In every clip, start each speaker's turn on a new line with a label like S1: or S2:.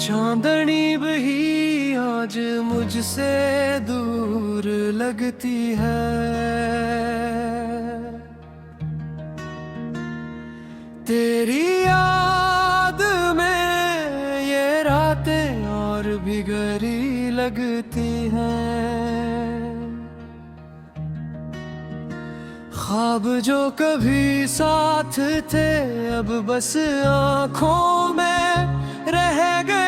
S1: चांदनी भी आज मुझसे दूर लगती है। तेरी याद में ये रातें और भी गहरी लगती हैं। ख्वाब जो कभी साथ थे अब बस आँखों में रह गए।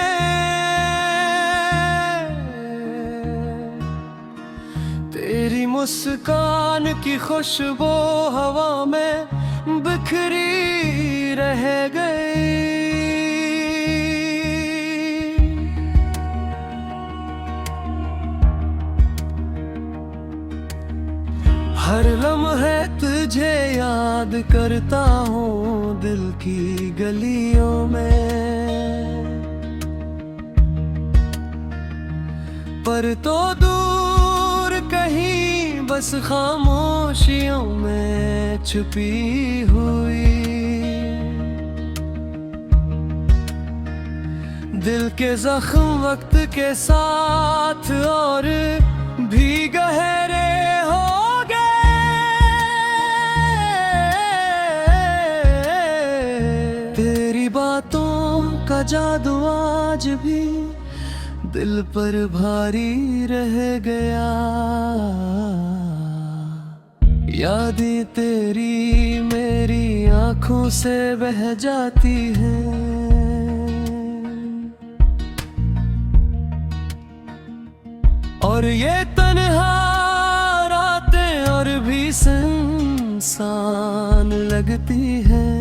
S1: तेरी मुस्कान की खुशबू हवा में बिखरी रह गई। हर लम्हे तुझे याद करता हूँ दिल की गलियों में, पर तो दूर कहीं बस खामोशियों में छुपी हुई। दिल के जख्म वक्त के साथ और भी गहरे हो गए। तेरी बातों का जादू आज भी दिल पर भारी रह गया। यादें तेरी मेरी आँखों से बह जाती हैं। और ये तन्हा रातें और भी सुनसान लगती हैं।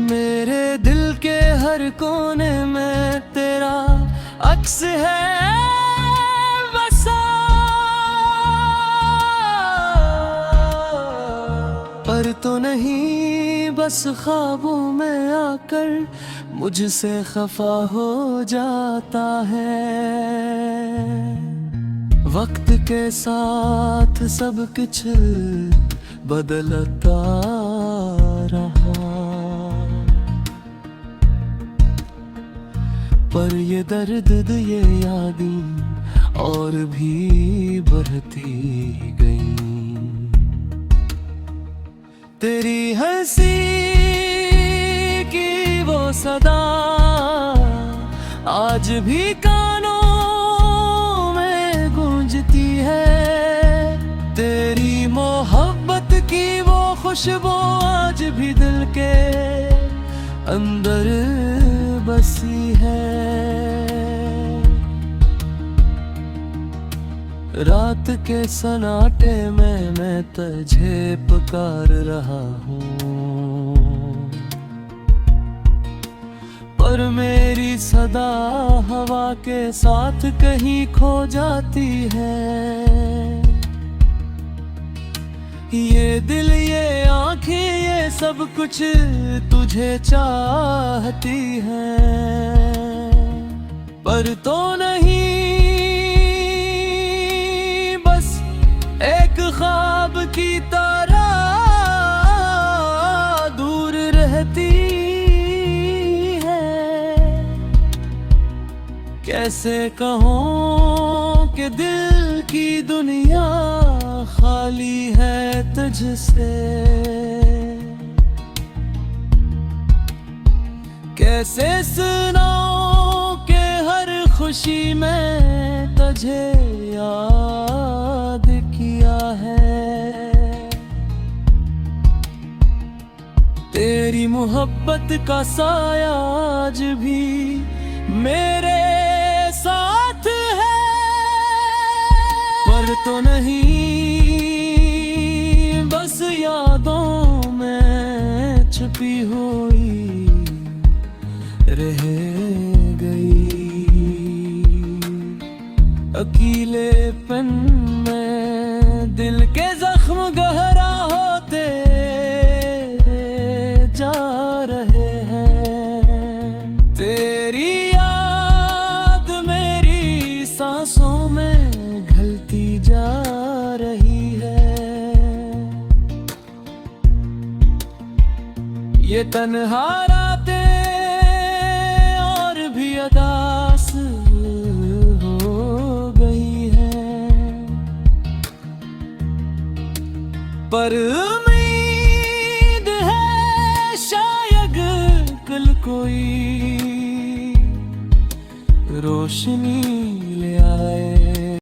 S1: मेरे दिल के हर कोने में तेरा अक्स है बसा, पर तो नहीं बस ख्वाबों में आकर मुझसे खफा हो जाता है। वक्त के साथ सब कुछ बदलता रहा, पर ये दर्द ये यादें और भी बढ़ती गई। तेरी हंसी की वो सदा आज भी कानों में गूंजती है। तेरी मोहब्बत की वो खुशबू आज भी दिल के अंदर बसी है। रात के सन्नाटे में मैं तुझे पुकार रहा हूँ, पर मेरी सदा हवा के साथ कहीं खो जाती है। ये दिल ये आँखें ये सब कुछ तुझे चाहती हैं, पर तो नहीं बस एक ख्वाब की तरह दूर रहती है। कैसे कहूँ कि दिल की दुनिया खाली है तुझसे, कैसे सुनाऊं कि हर खुशी में तुझे याद किया है। तेरी मोहब्बत का साया आज भी मेरे साथ है, पर तो नहीं बस यादों में छुपी हुई रह गई। अकेलेपन में दिल के जख्म गहरा होते जा रहे हैं। तेरी याद मेरी सांसों में घुलती जा रही है। ये ये तन्हा रातें और भी अदास हो गई है, पर उम्मीद है शायद कल कोई रोशनी ले आए।